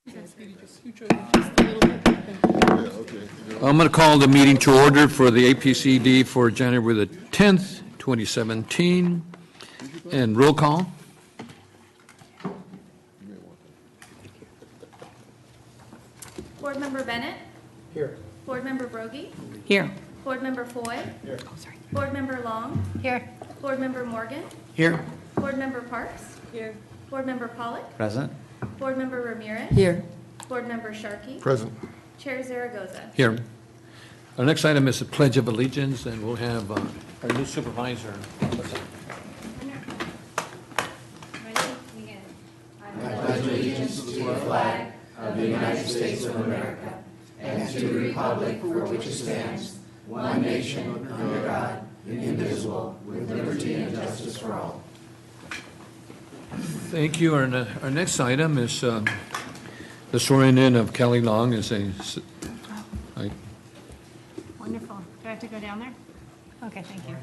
I'm going to call the meeting to order for the APCD for January the 10th, 2017. And roll call. Board Member Bennett? Here. Board Member Broggie? Here. Board Member Foy? Here. Board Member Long? Here. Board Member Morgan? Here. Board Member Parks? Here. Board Member Pollock? Present. Board Member Ramirez? Here. Board Member Sharkey? Present. Chair Zaragoza? Here. Our next item is the Pledge of Allegiance, and we'll have our new supervisor. Thank you. Our next item is the swearing in of Kelly Long as a. Wonderful. Do I have to go down there? Okay, thank you.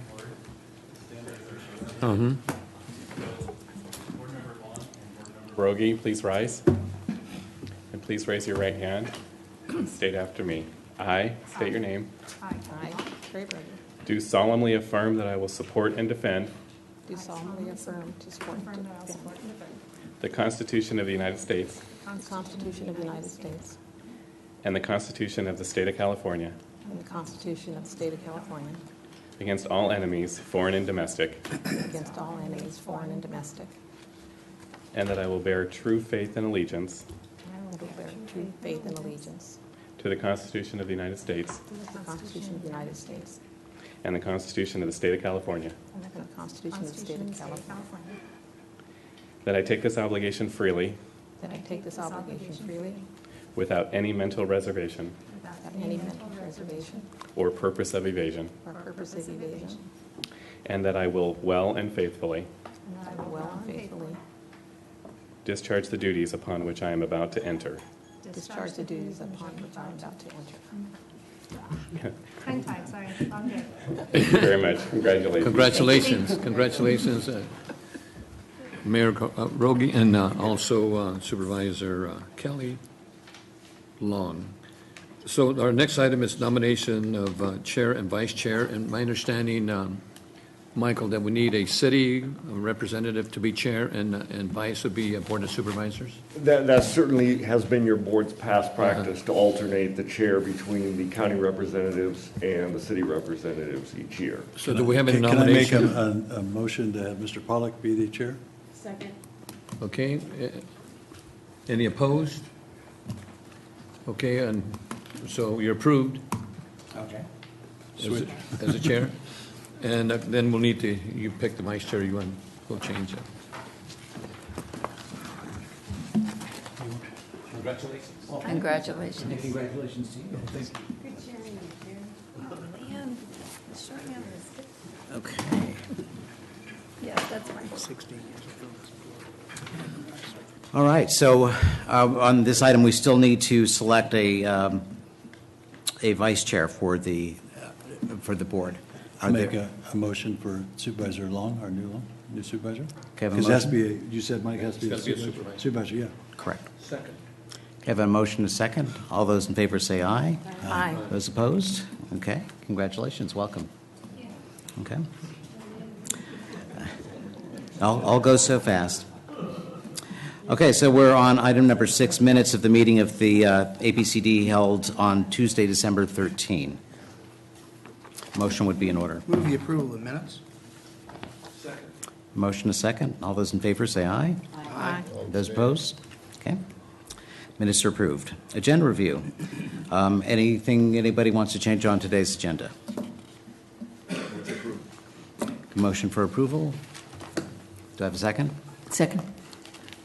Broggie, please rise. And please raise your right hand. State after me. I, state your name, Hi. Trey Brady. do solemnly affirm that I will support and defend Do solemnly affirm to support and defend the Constitution of the United States the Constitution of the United States and the Constitution of the State of California and the Constitution of the State of California against all enemies, foreign and domestic, against all enemies, foreign and domestic. and that I will bear true faith and allegiance And will bear true faith and allegiance to the Constitution of the United States to the Constitution of the United States and the Constitution of the State of California, and the Constitution of the State of California. that I take this obligation freely That I take this obligation freely without any mental reservation without any mental reservation or purpose of evasion, or purpose of evasion. and that I will well and faithfully And that I will well and faithfully discharge the duties upon which I am about to enter. discharge the duties upon which I am about to enter. Tongue tied, sorry. I'm good. Thank you very much. Congratulations. Congratulations, Mayor Rogie, and also Supervisor Kelly Long. So our next item is nomination of chair and vice chair, and my understanding, Michael, that we need a city representative to be chair and vice would be a board of supervisors? That certainly has been your board's past practice to alternate the chair between the county representatives and the city representatives each year. So do we have any Can I make nomination? a motion to have Mr. Pollock be the chair? Second. Okay, any opposed? Okay, and so you're approved Okay. as a chair? And then we'll need to, you pick the vice chair, you want, we'll change it. Congratulations. Congratulations. Congratulations to you. Good sharing of here. Oh, man. The short hand is good. Okay. Yeah, that's fine. All right, so on this item, we still need to select a vice chair for the board. I make a motion for Supervisor Long, our new supervisor. Okay, I have a Because it has to motion. be, you said Mike has to be a It's gotta be a supervisor? supervisor. Supervisor, yeah. Correct. Second. Okay, I have a motion, a second. All those in favor say aye. Aye. Those opposed? Okay, congratulations, welcome. Okay. All goes so fast. Okay, so we're on item number 6, minutes of the meeting of the APCD held on Tuesday, December 13. Motion would be in order. Move the approval of minutes. Motion a second. All those in favor say aye. Aye. Those opposed? Okay. Minutes are approved. Agenda review. Anything anybody wants to change on today's agenda? Motion for approval. Do I have a second? Second.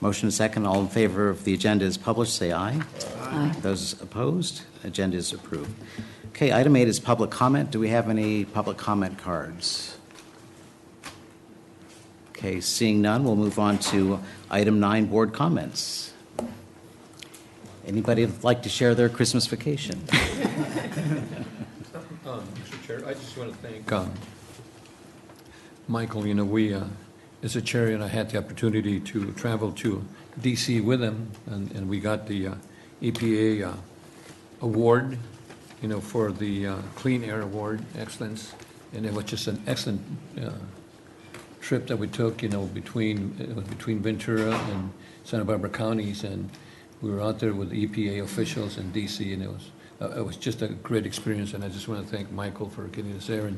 Motion a second. All in favor of the agenda as published, say aye. Aye. Those opposed? Agenda is approved. Okay, item 8 is public comment. Do we have any public comment cards? Okay, seeing none, we'll move on to item 9, board comments. Anybody like to share their Christmas vacation? Mr. Chair, I just want to thank Michael. You know, we as a chair, and I had the opportunity to travel to DC with him, and we got the EPA award, for the Clean Air Award Excellence, and it was just an excellent trip that we took, between Ventura and Santa Barbara counties, and we were out there with EPA officials in DC, and it was just a great experience, and I just want to thank Michael for getting us there.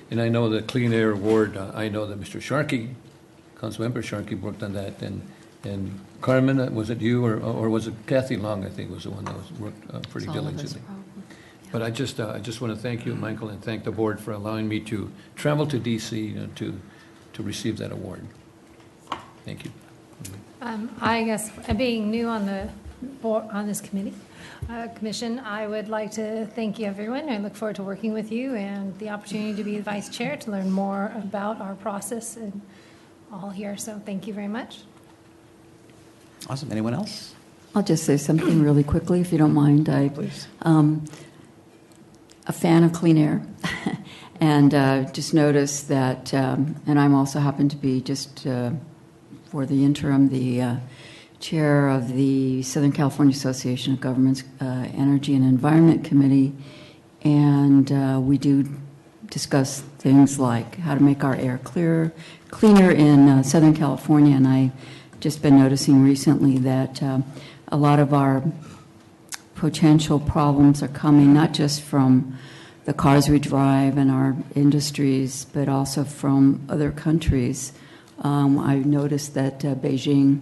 And I know the Clean Air Award, I know that Mr. Sharkey, Councilmember Sharkey, worked on that, and Carmen, was it you, or was it Kathy Long, I think, was the one that worked pretty It's all of us, diligently. probably. But I just want to thank you, Michael, and thank the board for allowing me to travel to DC to receive that award. Thank you. I guess, being new on the board, on this commission, I would like to thank you, everyone. I look forward to working with you and the opportunity to be the vice chair to learn more about our process and all here. So thank you very much. Awesome. Anyone else? I'll just say something really quickly, if you don't mind. I'm a fan of clean air, and just noticed that, and I'm also happen to be just for the interim, the chair of the Southern California Association of Governments Energy and Environment Committee, and we do discuss things like how to make our air cleaner in Southern California, and I just been noticing recently that a lot of our potential problems are coming not just from the cars we drive and our industries, but also from other countries. I've noticed that Beijing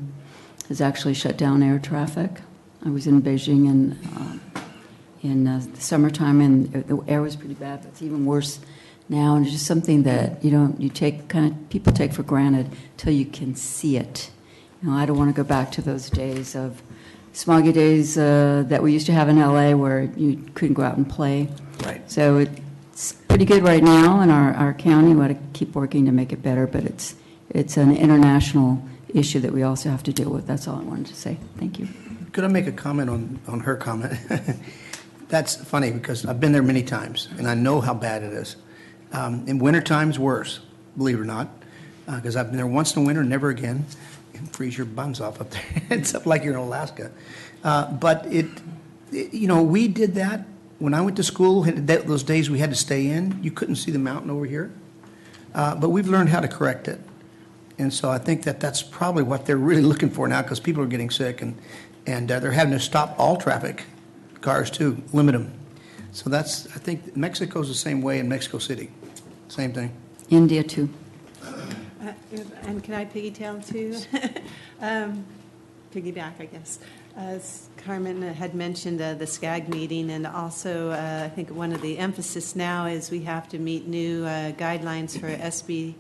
has actually shut down air traffic. I was in Beijing in the summertime, and the air was pretty bad, but it's even worse now. And it's just something that people take for granted till you can see it. I don't want to go back to those days of smoggy days that we used to have in LA where you couldn't go out and play. Right. So it's pretty good right now in our county. We want to keep working to make it better, but it's an international issue that we also have to deal with. That's all I wanted to say. Thank you. Could I make a comment on her comment? That's funny because I've been there many times, and I know how bad it is. In winter times, worse, believe it or not, because I've been there once in the winter, never again. Freeze your buns off up there. It's up like you're in Alaska. But we did that when I went to school. Those days we had to stay in, you couldn't see the mountain over here. But we've learned how to correct it. And so I think that's probably what they're really looking for now, because people are getting sick, and they're having to stop all traffic, cars too, limit them. So I think Mexico's the same way in Mexico City. Same thing. India, too. And can I piggytail too? Piggyback, I guess. As Carmen had mentioned the SCAG meeting, and also I think one of the emphasis now is we have to meet new guidelines for SB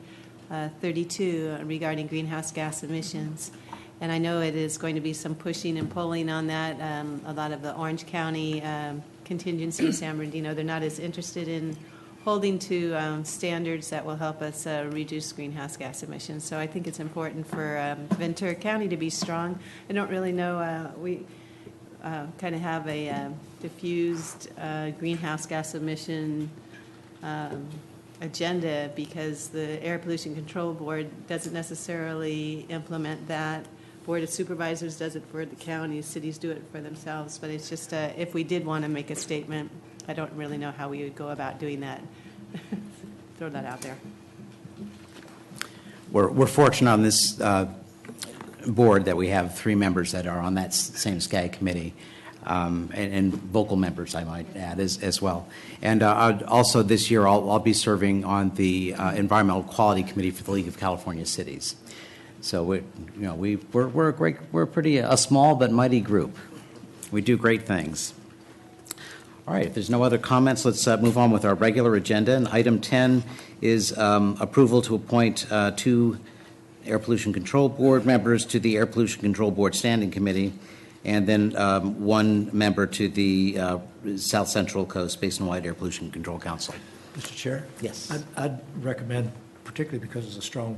32 regarding greenhouse gas emissions. And I know it is going to be some pushing and pulling on that. A lot of the Orange County contingency in San Bernardino, they're not as interested in holding to standards that will help us reduce greenhouse gas emissions. So I think it's important for Ventura County to be strong. I don't really know, we kind of have a diffused greenhouse gas emission agenda, because the Air Pollution Control Board doesn't necessarily implement that. Board of Supervisors does it for the counties, cities do it for themselves, but it's just if we did want to make a statement, I don't really know how we would go about doing that. Throw that out there. We're fortunate on this board that we have 3 members that are on that same SCAG committee, and vocal members, I might add, as well. And also this year, I'll be serving on the Environmental Quality Committee for the League of California Cities. So we're a small but mighty group. We do great things. All right, if there's no other comments, let's move on with our regular agenda. And item 10 is approval to appoint 2 Air Pollution Control Board members to the Air Pollution Control Board Standing Committee, and then 1 member to the South Central Coast Basin-wide Air Pollution Control Council. Mr. Chair? Yes. I'd recommend, particularly because of the strong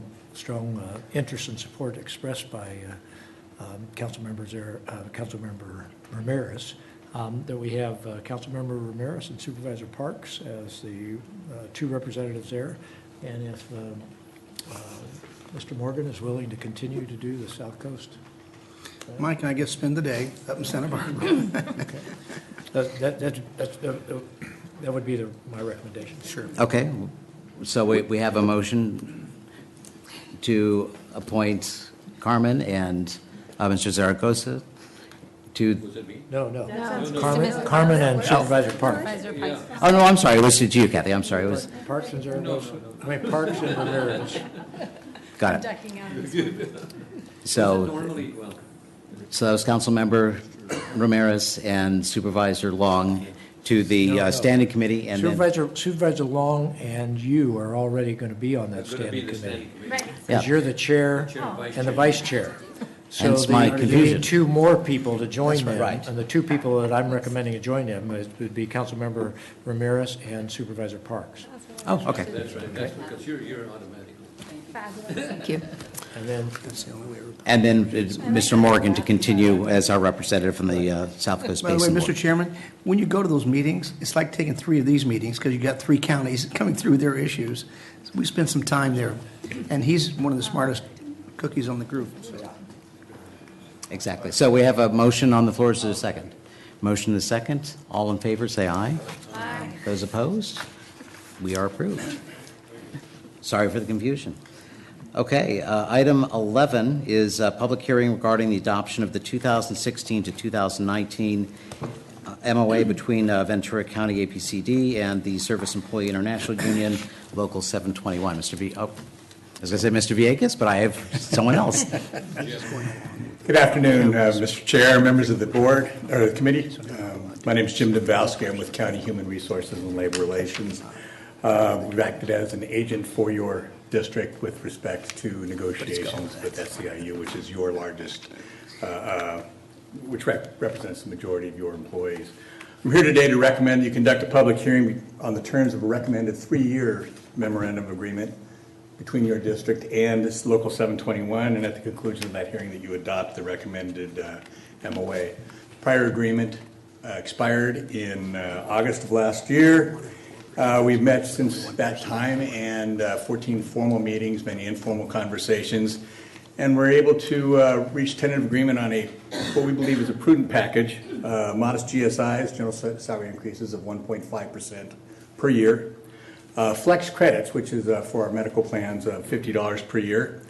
interest and support expressed by Councilmember Ramirez, that we have Councilmember Ramirez and Supervisor Parks as the 2 representatives there. And if Mr. Morgan is willing to continue to do the South Coast. Mike and I get to spend the day up in Santa Barbara. That would be my recommendation. Sure. Okay, so we have a motion to appoint Carmen and Mr. Zaragoza to, No. No. Carmen and Supervisor Parks. Supervisor Pikes. oh, no, I'm sorry, it was to you, Kathy, I'm sorry, it was, Parks and Zaragoza, Parks and Ramirez. got it. Ducking out of this. So, Normally, well, so that was Councilmember Ramirez and Supervisor Long to the No. Standing Committee, and then, Supervisor Long and you are already going to be on that it's going to be standing the committee. standing committee. Right. Yeah. Because you're the chair Chair and vice and the chair. vice chair. So Hence my you confusion. need two more people to join That's them. right. And the two people that I'm recommending to join them would be Councilmember Ramirez and Supervisor Parks. oh, okay. That's right, that's because you're automatically. Fabulous. Thank you. And then, And then Mr. Morgan to continue as our representative from the South Coast By the way, Basin Mr. Board. Chairman, when you go to those meetings, it's like taking 3 of these meetings because you got 3 counties coming through their issues. So we spent some time there, and he's one of the smartest cookies on the group. So. Exactly. So we have a motion on the floor. Is there a second? Motion is second. All in favor, say aye. Aye. Those opposed? We are approved. Sorry for the confusion. Okay, item 11 is a public hearing regarding the adoption of the 2016 to 2019 MOA between Ventura County APCD and the Service Employee International Union, Local 721. I was going to say Mr. Villegas, but I have someone else. Good afternoon, Mr. Chair, members of the board, or the committee. My name is Jim Dabowski. I'm with County Human Resources and Labor Relations. We've acted as an agent for your district with respect to negotiations with SEIU, which is your largest, which represents the majority of your employees. I'm here today to recommend you conduct a public hearing on the terms of a recommended 3-year memorandum of agreement between your district and this Local 721, and at the conclusion of that hearing that you adopt the recommended MOA. Prior agreement expired in August of last year. We've met since that time, and 14 formal meetings, many informal conversations, and we're able to reach tentative agreement on what we believe is a prudent package, modest GSIs, general salary increases of 1.5% per year, flex credits, which is for our medical plans, $50 per year,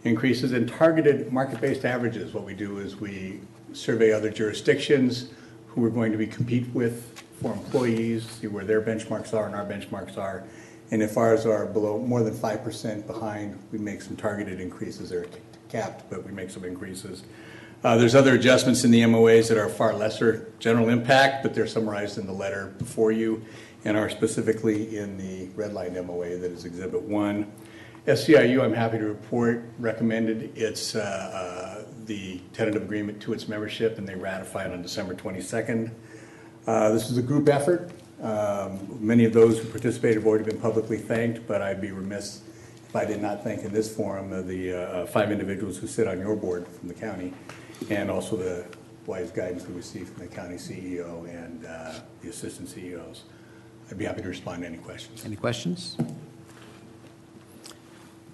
increases, and targeted market-based averages. What we do is we survey other jurisdictions who we're going to compete with for employees, see where their benchmarks are and our benchmarks are, and if ours are below more than 5% behind, we make some targeted increases. They're capped, but we make some increases. There's other adjustments in the MOAs that are far lesser general impact, but they're summarized in the letter before you and are specifically in the red line MOA that is Exhibit 1. SEIU, I'm happy to report, recommended the tentative agreement to its membership, and they ratified on December 22nd. This is a group effort. Many of those who participated have already been publicly thanked, but I'd be remiss if I did not thank in this forum the 5 individuals who sit on your board from the county, and also the wise guidance we received from the county CEO and the assistant CEOs. I'd be happy to respond to any questions. Any questions?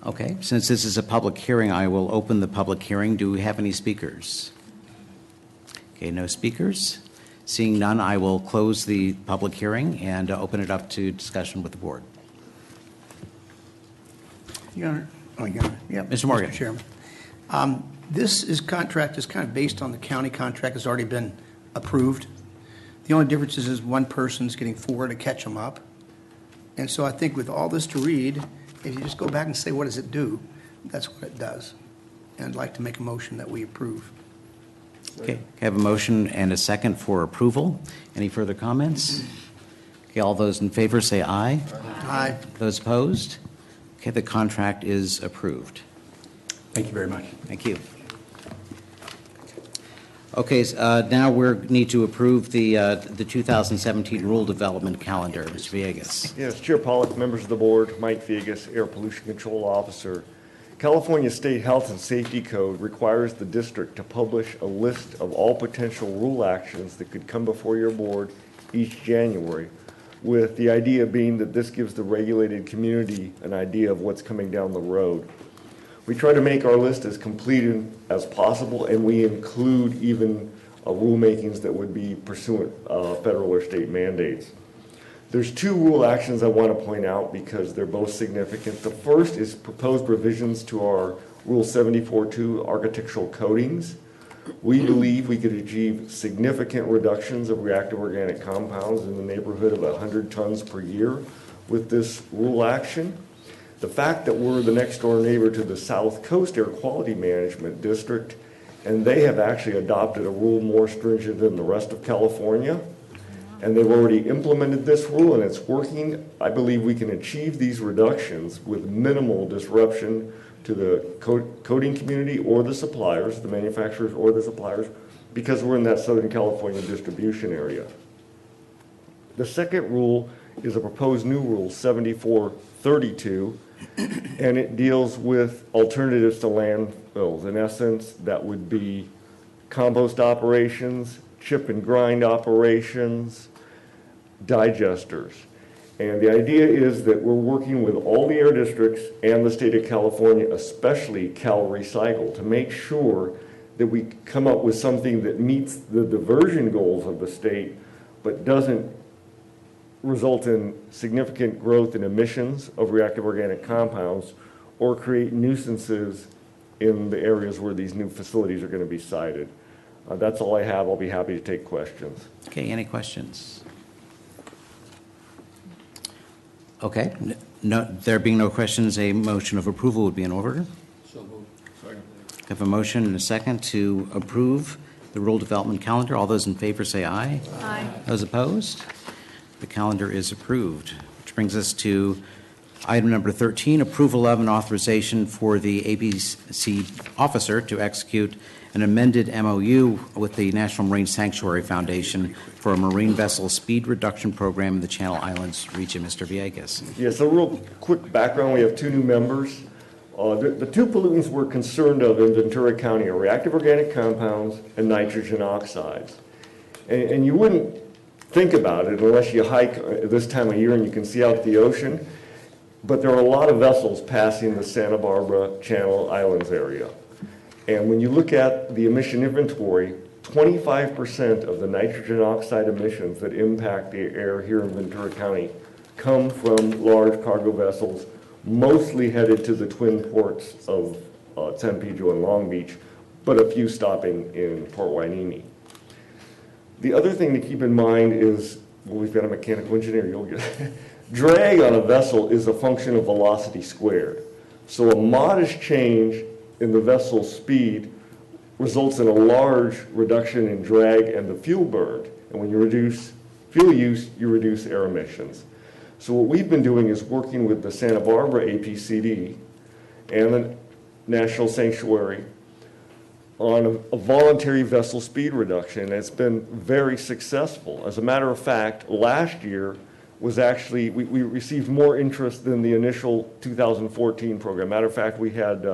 Okay, since this is a public hearing, I will open the public hearing. Do we have any speakers? Okay, no speakers. Seeing none, I will close the public hearing and open it up to discussion with the board. Your Honor. Oh, Your Honor. Yeah, Mr. Morgan. Mr. Chairman. This contract is kind of based on the county contract that's already been approved. The only difference is one person's getting 4 to catch them up. And so I think with all this to read, if you just go back and say, what does it do? That's what it does. And I'd like to make a motion that we approve. Okay, I have a motion and a second for approval. Any further comments? Okay, all those in favor say aye. Aye. Those opposed? Okay, the contract is approved. Thank you very much. Thank you. Okay, now we need to approve the 2017 rule development calendar. Mr. Villegas. Yes, Chair Pollak, members of the board, Mike Villegas, Air Pollution Control Officer. California State Health and Safety Code requires the district to publish a list of all potential rule actions that could come before your board each January, with the idea being that this gives the regulated community an idea of what's coming down the road. We try to make our list as complete as possible, and we include even rulemakings that would be pursuant federal or state mandates. There's two rule actions I want to point out because they're both significant. The first is proposed revisions to our Rule 74-2 architectural coatings. We believe we could achieve significant reductions of reactive organic compounds in the neighborhood of 100 tons per year with this rule action. The fact that we're the next door neighbor to the South Coast Air Quality Management District, and they have actually adopted a rule more stringent than the rest of California, and they've already implemented this rule and it's working. I believe we can achieve these reductions with minimal disruption to the coating community or the suppliers, the manufacturers or the suppliers, because we're in that Southern California distribution area. The second rule is a proposed new rule, 7432, and it deals with alternatives to landfills. In essence, that would be compost operations, chip and grind operations, digesters. And the idea is that we're working with all the air districts and the state of California, especially Cal Recycle, to make sure that we come up with something that meets the diversion goals of the state, but doesn't result in significant growth in emissions of reactive organic compounds or create nuisances in the areas where these new facilities are going to be sited. That's all I have. I'll be happy to take questions. Okay, any questions? Okay, no, there being no questions, a motion of approval would be in order. So moved. Sorry. I have a motion and a second to approve the rural development calendar. All those in favor say aye. Aye. Those opposed? The calendar is approved, which brings us to item number 13, approval of an authorization for the ABC officer to execute an amended MOU with the National Marine Sanctuary Foundation for a marine vessel speed reduction program in the Channel Islands region. Mr. Villegas. Yeah, so real quick background, we have two new members. The two pollutants we're concerned of in Ventura County are reactive organic compounds and nitrogen oxides. And you wouldn't think about it unless you hike this time of year and you can see out the ocean, but there are a lot of vessels passing the Santa Barbara Channel Islands area. And when you look at the emission inventory, 25% of the nitrogen oxide emissions that impact the air here in Ventura County come from large cargo vessels, mostly headed to the twin ports of San Pedro and Long Beach, but a few stopping in Port Hueneme. The other thing to keep in mind is, well, we've got a mechanical engineer, you'll get drag on a vessel is a function of velocity squared. So a modest change in the vessel's speed results in a large reduction in drag and the fuel burned. And when you reduce fuel use, you reduce air emissions. So what we've been doing is working with the Santa Barbara APCD and the National Sanctuary on a voluntary vessel speed reduction, and it's been very successful. As a matter of fact, last year was actually, we received more interest than the initial 2014 program. Matter of fact, we had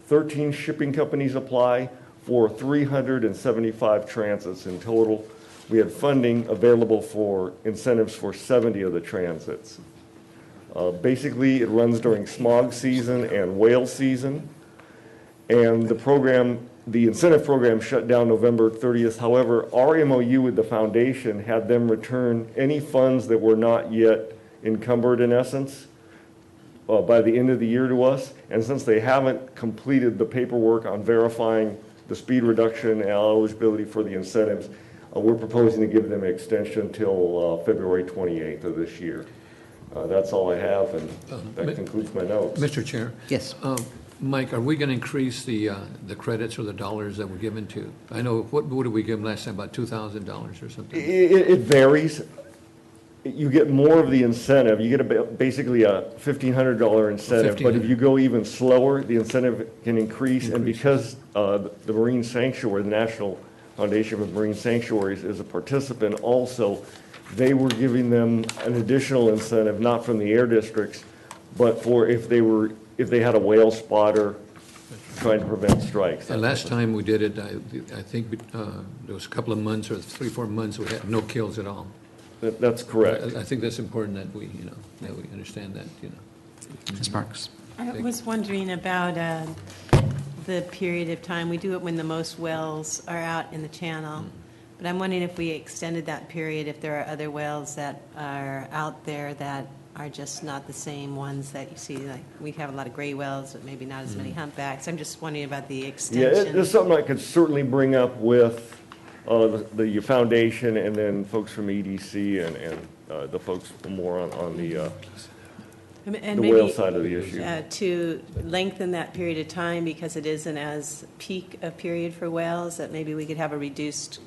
13 shipping companies apply for 375 transits in total. We had funding available for incentives for 70 of the transits. Basically, it runs during smog season and whale season. And the program, the incentive program shut down November 30th. However, our MOU with the foundation had them return any funds that were not yet encumbered, in essence, by the end of the year to us. And since they haven't completed the paperwork on verifying the speed reduction and eligibility for the incentives, we're proposing to give them an extension till February 28th of this year. That's all I have, and that concludes my notes. Mr. Chair? Yes. Mike, are we going to increase the credits or the dollars that were given to? I know, what did we give them last time, about $2,000 or something? It varies. You get more of the incentive. You get basically a $1,500 incentive, but if you go even slower, the incentive can increase. And because the Marine Sanctuary, the National Foundation for Marine Sanctuaries, is a participant also, they were giving them an additional incentive, not from the air districts, but for if they had a whale spotter trying to prevent strikes. And last time we did it, I think there was a couple of months or 3-4 months we had no kills at all. That's correct. I think that's important that we, that we understand that, Ms. Parks? I was wondering about the period of time. We do it when the most wells are out in the channel. But I'm wondering if we extended that period, if there are other wells that are out there that are just not the same ones that you see. Like, we have a lot of gray wells, but maybe not as many humpbacks. I'm just wondering about the Yeah, extension. it's something I could certainly bring up with the foundation and then folks from EDC and the folks more on the And the maybe, whale side of the issue. to lengthen that period of time, because it isn't as peak a period for whales, that maybe we could have a reduced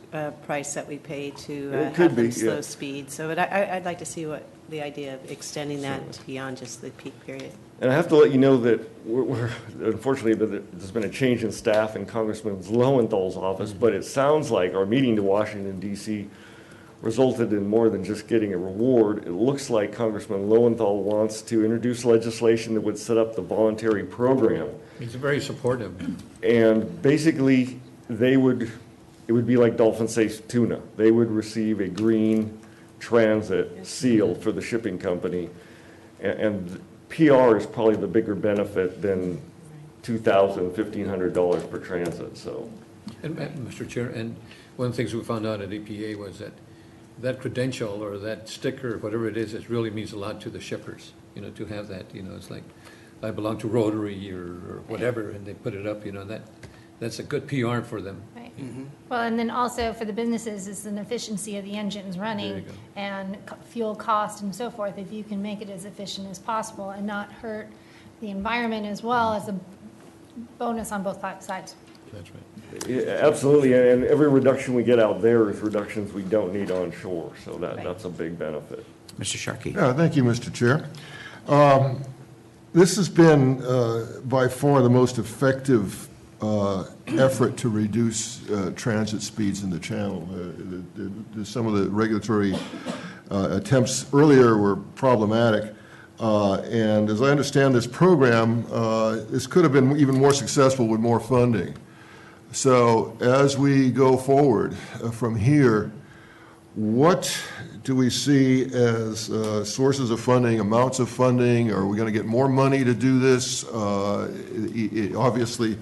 price that we pay to It could have be, them slow yeah. speed. So I'd like to see what the idea of extending that beyond just the peak period. And I have to let you know that we're unfortunately, there's been a change in staff in Congressman Lowenthal's office, but it sounds like our meeting to Washington, D.C. resulted in more than just getting a reward. It looks like Congressman Lowenthal wants to introduce legislation that would set up the voluntary program. He's very supportive. And basically, it would be like Dolphin Safe Tuna. They would receive a green transit seal for the shipping company. And PR is probably the bigger benefit than $2,000, $1,500 per transit, so. And Mr. Chair, and one of the things we found out at EPA was that credential or that sticker, whatever it is, it really means a lot to the shippers, to have that, it's like, I belong to Rotary or whatever, and they put it up, that's a good PR for them. Right. Well, and then also for the businesses, it's an efficiency of the engines There running you go. and fuel cost and so forth. If you can make it as efficient as possible and not hurt the environment as well as a bonus on both sides. That's right. Yeah, absolutely, and every reduction we get out there is reductions we don't need on shore, so that's a big benefit. Mr. Sharkey? Yeah, thank you, Mr. Chair. This has been by far the most effective effort to reduce transit speeds in the channel. Some of the regulatory attempts earlier were problematic. And as I understand this program, this could have been even more successful with more funding. So as we go forward from here, what do we see as sources of funding, amounts of funding? Are we going to get more money to do this? Obviously,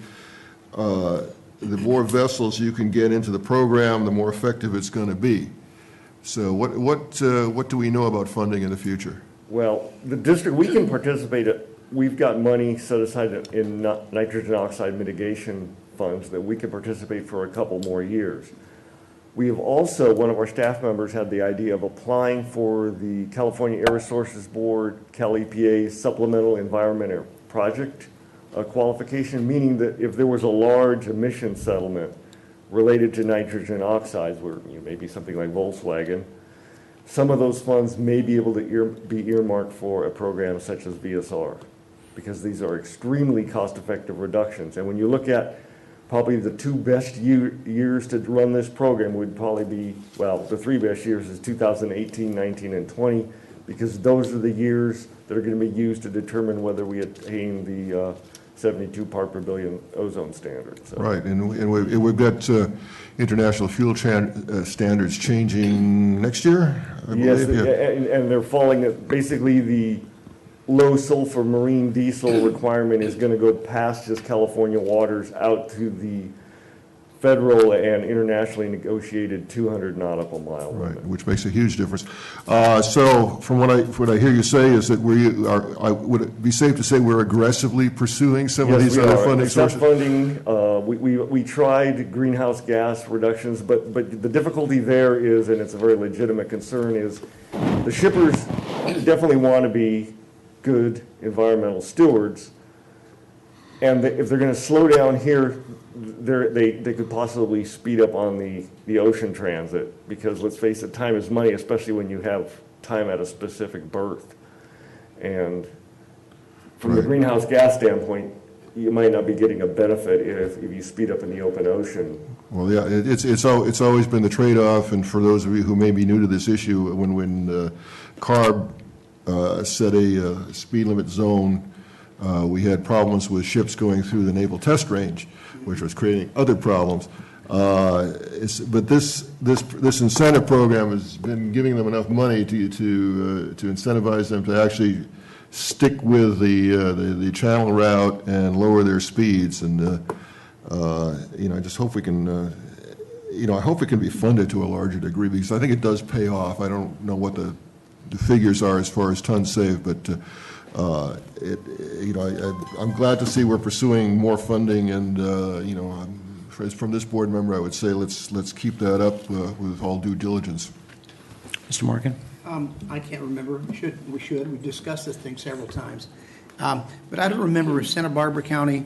the more vessels you can get into the program, the more effective it's going to be. So what do we know about funding in the future? Well, the district, we can participate, we've got money set aside in nitrogen oxide mitigation funds that we can participate for a couple more years. We have also, one of our staff members had the idea of applying for the California Air Resources Board, Cal EPA Supplemental Environmental Project qualification, meaning that if there was a large emission settlement related to nitrogen oxides, where maybe something like Volkswagen, some of those funds may be able to be earmarked for a program such as VSR, because these are extremely cost-effective reductions. And when you look at probably the two best years to run this program would probably be, well, the three best years is 2018, 19, and 20, because those are the years that are going to be used to determine whether we attain the 72 part per billion ozone standard. So. Right, and we've got international fuel standards changing next year, I believe. Yes, and they're falling at basically the low sulfur marine diesel requirement is going to go past just California waters out to the federal and internationally negotiated 200 nautical mile limit. Right, which makes a huge difference. So from what I hear you say is that would it be safe to say we're aggressively pursuing some of these other funding sources? Funding, we tried greenhouse gas reductions, but the difficulty there is, and it's a very legitimate concern, is the shippers definitely want to be good environmental stewards, and if they're going to slow down here, they could possibly speed up on the ocean transit, because let's face it, time is money, especially when you have time at a specific berth. And from the greenhouse gas standpoint, you might not be getting a benefit if you speed up in the open ocean. Well, yeah, it's always been the trade-off, and for those of you who may be new to this issue, when CARB set a speed limit zone, we had problems with ships going through the Naval Test Range, which was creating other problems. But this incentive program has been giving them enough money to incentivize them to actually stick with the channel route and lower their speeds. And, I just hope we can, I hope it can be funded to a larger degree, because I think it does pay off. I don't know what the figures are as far as tons saved, but I'm glad to see we're pursuing more funding, and from this board member, I would say let's keep that up with all due diligence. Mr. Morgan? I can't remember. We should. We've discussed this thing several times. But I don't remember if Santa Barbara County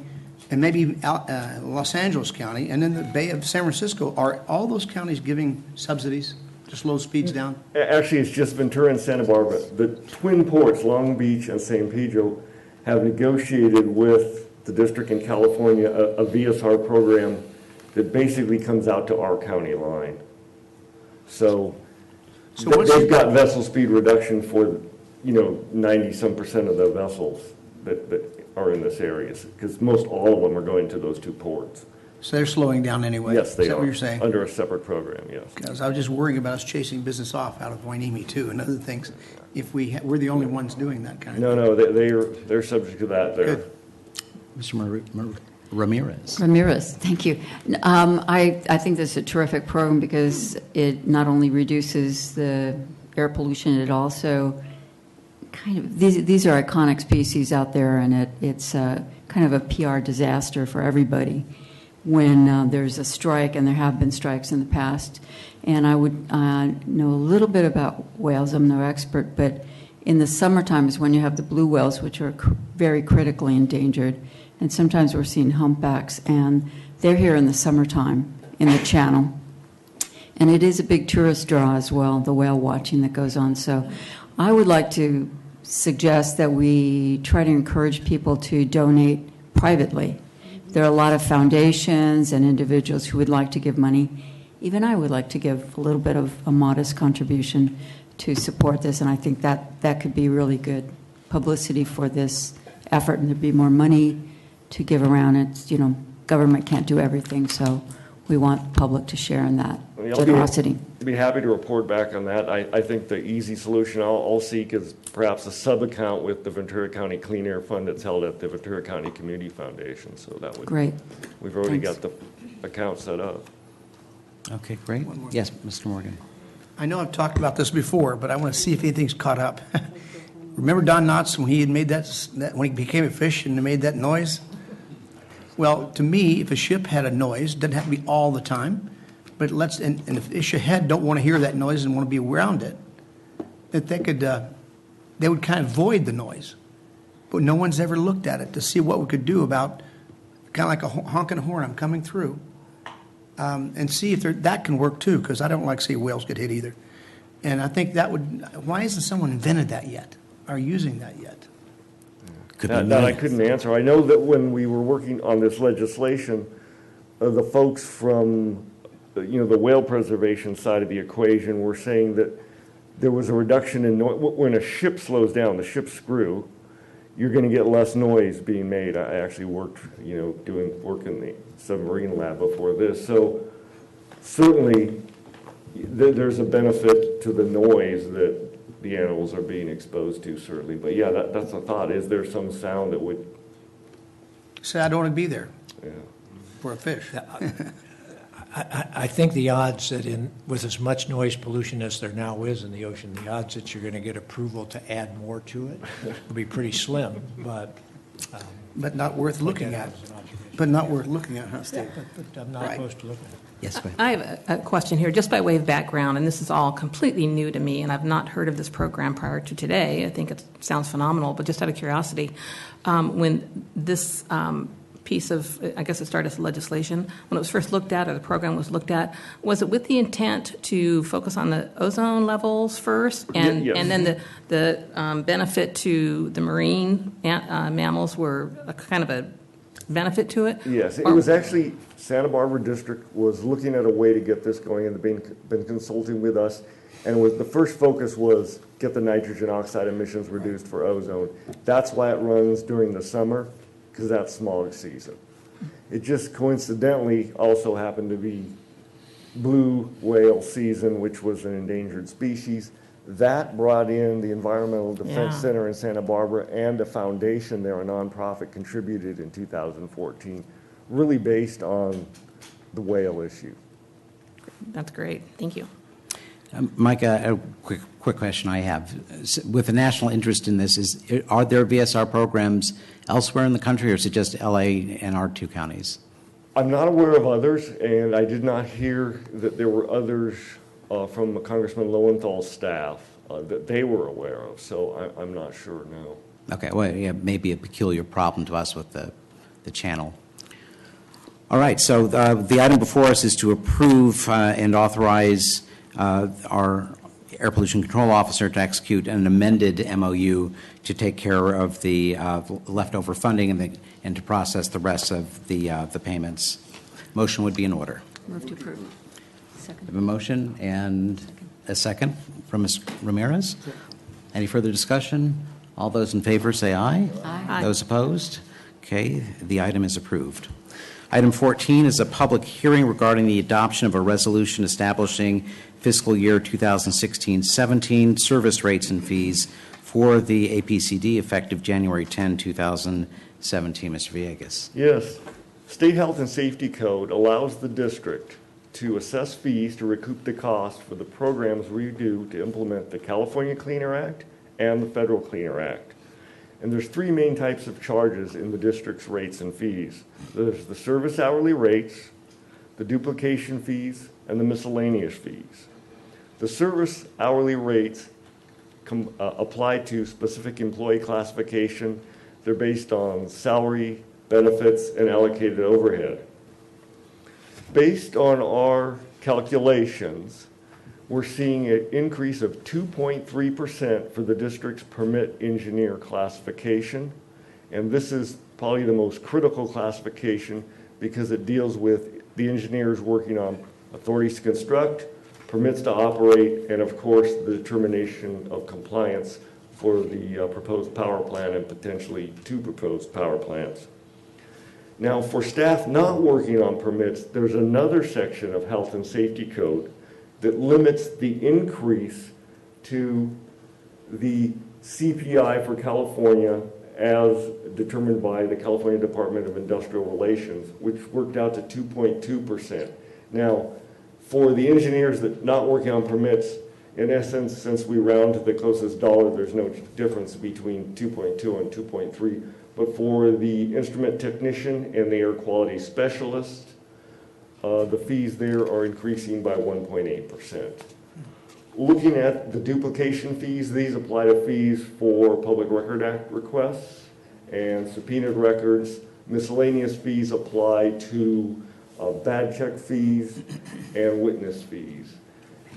and maybe Los Angeles County and then the Bay of San Francisco, are all those counties giving subsidies to slow speeds down? Actually, it's just Ventura and Santa Barbara. The twin ports, Long Beach and San Pedro, have negotiated with the district in California a VSR program that basically comes out to our county line. So they've got vessel speed reduction for, 90-some% of the vessels that are in this area, because most all of them are going to those two ports. So they're slowing down anyway? Yes, they are. Is that what you're saying? Under a separate program, yes. Because I was just worrying about us chasing business off out of Hueneme too and other things, if we're the only ones doing that kind of thing. No, they're subject to that there. Good. Mr. Ramirez? Ramirez, thank you. I think this is a terrific program because it not only reduces the air pollution, it also these are iconic species out there, and it's kind of a PR disaster for everybody when there's a strike, and there have been strikes in the past. And I would know a little bit about whales. I'm no expert, but in the summertime is when you have the blue whales, which are very critically endangered. And sometimes we're seeing humpbacks, and they're here in the summertime in the channel. And it is a big tourist draw as well, the whale watching that goes on. So I would like to suggest that we try to encourage people to donate privately. There are a lot of foundations and individuals who would like to give money. Even I would like to give a little bit of a modest contribution to support this, and I think that could be really good publicity for this effort, and there'd be more money to give around. It's, government can't do everything, so we want the public to share in that generosity. I'll be happy to report back on that. I think the easy solution I'll seek is perhaps a sub-account with the Ventura County Clean Air Fund that's held at the Ventura County Community Foundation. So that would great. We've already Thanks. got the account set up. Okay, great. Yes, Mr. Morgan. I know I've talked about this before, but I want to see if anything's caught up. Remember Don Knotts when he had made that when he became a fish and made that noise? Well, to me, if a ship had a noise, it doesn't have to be all the time, but and if the fish ahead don't want to hear that noise and want to be around it, that they would kind of void the noise. But no one's ever looked at it to see what we could do about, kind of like a honking horn, I'm coming through, and see if that can work too, because I don't like to see whales get hit either. And I think that would, why hasn't someone invented that yet, or using that yet? That I couldn't answer. I know that when we were working on this legislation, the folks from, the whale preservation side of the equation were saying that there was a reduction in noise. When a ship slows down, the ship's screw, you're going to get less noise being made. I actually worked, doing work in the submarine lab before this. So certainly there's a benefit to the noise that the animals are being exposed to, certainly. But yeah, that's a thought. Is there some sound that would... Say, I don't want to be there. Yeah. For a fish. I think the odds that with as much noise pollution as there now is in the ocean, the odds that you're going to get approval to add more to it will be pretty slim, but not worth looking at. But not worth looking at, huh, Steve? But I'm not opposed to looking at it. Yes, go ahead. I have a question here, just by way of background, and this is all completely new to me, and I've not heard of this program prior to today. I think it sounds phenomenal, but just out of curiosity, when this piece of, I guess it started as legislation, when it was first looked at, or the program was looked at, was it with the intent to focus on the ozone levels first, and Yes. and then the benefit to the marine mammals were a kind of a benefit to it? Yes, it was actually, Santa Barbara District was looking at a way to get this going, and they've been consulting with us. And the first focus was get the nitrogen oxide emissions reduced for ozone. That's why it runs during the summer, because that's smaller season. It just coincidentally also happened to be blue whale season, which was an endangered species. That brought in the Environmental Defense Yeah. Center in Santa Barbara and a foundation there, a nonprofit, contributed in 2014, really based on the whale issue. That's great. Thank you. Micah, a quick question I have. With the national interest in this, are there VSR programs elsewhere in the country, or is it just LA and our two counties? I'm not aware of others, and I did not hear that there were others from Congressman Lowenthal's staff that they were aware of, so I'm not sure, no. Okay, well, yeah, maybe a peculiar problem to us with the channel. All right, so the item before us is to approve and authorize our Air Pollution Control Officer to execute an amended MOU to take care of the leftover funding and to process the rest of the payments. Motion would be in order. Move to approve. We Second. have a motion and a second from Ms. Ramirez. Any further discussion? All those in favor say aye. Aye. Those opposed? Okay, the item is approved. Item 14 is a public hearing regarding the adoption of a resolution establishing fiscal year 2016-17 service rates and fees for the APCD effective January 10, 2017. Mr. Villegas. Yes. State Health and Safety Code allows the district to assess fees to recoup the cost for the programs we do to implement the California Cleaner Act and the Federal Cleaner Act. And there's three main types of charges in the district's rates and fees. There's the service hourly rates, the duplication fees, and the miscellaneous fees. The service hourly rates apply to specific employee classification. They're based on salary, benefits, and allocated overhead. Based on our calculations, we're seeing an increase of 2.3% for the district's permit engineer classification. And this is probably the most critical classification because it deals with the engineers working on authorities to construct, permits to operate, and of course, the determination of compliance for the proposed power plant and potentially two proposed power plants. Now, for staff not working on permits, there's another section of Health and Safety Code that limits the increase to the CPI for California as determined by the California Department of Industrial Relations, which worked out to 2.2%. Now, for the engineers that not working on permits, in essence, since we round to the closest dollar, there's no difference between 2.2 and 2.3. But for the instrument technician and the air quality specialist, the fees there are increasing by 1.8%. Looking at the duplication fees, these apply to fees for Public Record Act requests and subpoenaed records. Miscellaneous fees apply to bad check fees and witness fees.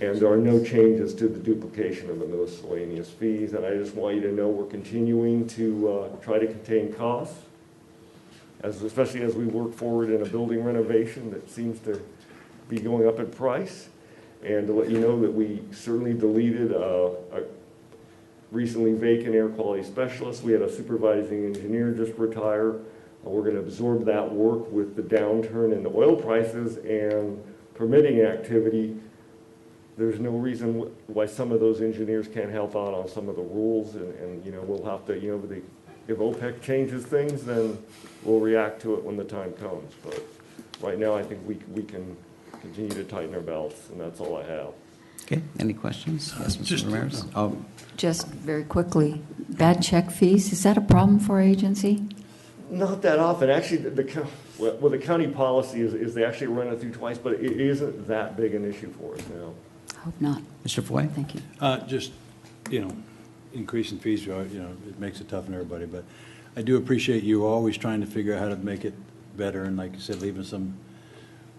And there are no changes to the duplication of the miscellaneous fees. And I just want you to know we're continuing to try to contain costs, especially as we work forward in a building renovation that seems to be going up in price. And to let you know that we certainly deleted a recently vacant air quality specialist. We had a supervising engineer just retire. We're going to absorb that work with the downturn in the oil prices and permitting activity. There's no reason why some of those engineers can't help out on some of the rules, and you know, we'll have to, you know, if OPEC changes things, then we'll react to it when the time comes. But right now, I think we can continue to tighten our belts, and that's all I have. Okay, any questions? Yes, Mr. Ramirez? Just very quickly, bad check fees, is that a problem for our agency? Not that often. Actually, the county policy is they actually run it through twice, but it isn't that big an issue for us now. Hope not. Mr. Foy? Thank you. Just, you know, increasing fees, you know, it makes it tough on everybody, but I do appreciate you always trying to figure out how to make it better, and like you said, leaving some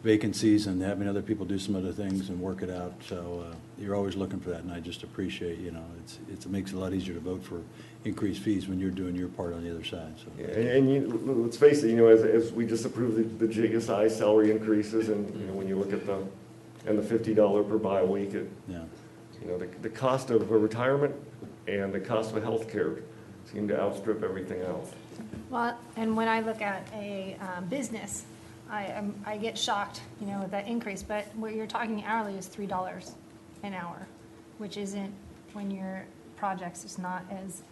vacancies and having other people do some other things and work it out. So you're always looking for that, and I just appreciate, you know, it makes it a lot easier to vote for increased fees when you're doing your part on the other side. So. Yeah, and let's face it, you know, as we just approved the JSI salary increases, and you know, when you look at the $50 per bye week, you know, the cost of a retirement and the cost of health care seem to outstrip everything else. Well, and when I look at a business, I get shocked, you know, with that increase, but what you're talking hourly is $3 an hour, which isn't when your projects. It's not as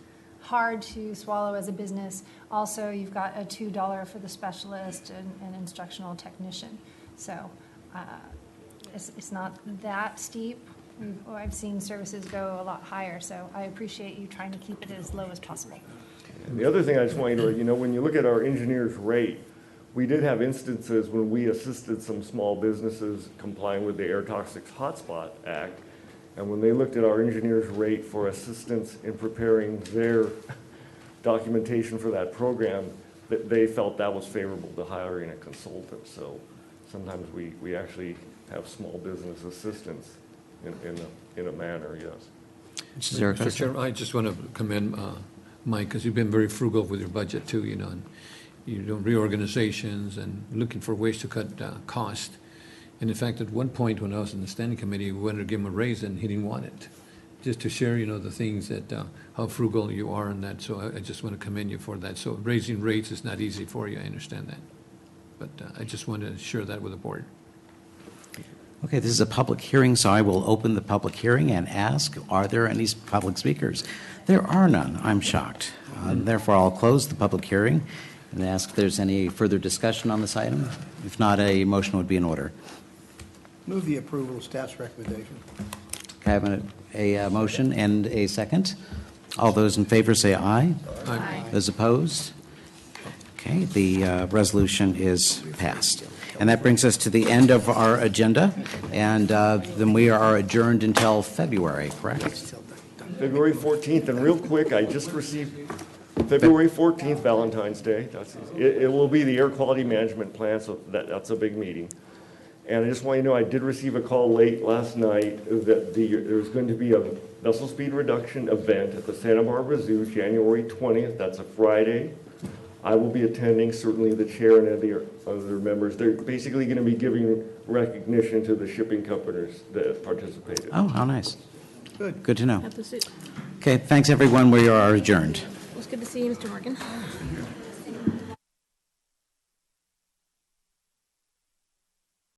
hard to swallow as a business. Also, you've got a $2 for the specialist and instructional technician. So it's not that steep. I've seen services go a lot higher, so I appreciate you trying to keep it as low as possible. And the other thing I just want you to know, when you look at our engineer's rate, we did have instances when we assisted some small businesses complying with the Air Toxics Hotspot Act, and when they looked at our engineer's rate for assistance in preparing their documentation for that program, that they felt that was favorable to hiring a consultant. So sometimes we actually have small business assistance in a manner, yes. Mr. Chair, I just want to commend Mike, because you've been very frugal with your budget too, you know, and you're doing reorganizations and looking for ways to cut cost. And in fact, at one point when I was in the standing committee, we wanted to give him a raise and he didn't want it. Just to share, you know, the things that, how frugal you are in that. So I just want to commend you for that. So raising rates is not easy for you, I understand that. But I just wanted to share that with the board. Okay, this is a public hearing, so I will open the public hearing and ask, are there any public speakers? There are none. I'm shocked. Therefore, I'll close the public hearing and ask if there's any further discussion on this item. If not, a motion would be in order. Move the approval of staff's recommendation. I have a motion and a second. All those in favor say aye. Aye. Those opposed? Okay, the resolution is passed. And that brings us to the end of our agenda, and then we are adjourned until February, correct? February 14th, and real quick, I just received February 14th, Valentine's Day. It will be the air quality management plan, so that's a big meeting. And I just want you to know, I did receive a call late last night that there's going to be a vessel speed reduction event at the Santa Barbara Zoo, January 20th. That's a Friday. I will be attending, certainly the chair and the other members. They're basically going to be giving recognition to the shipping companies that participated. Oh, how nice. Good. Good to know. Have the suit. Okay, thanks, everyone. We are adjourned. It was good to see you, Mr. Morgan.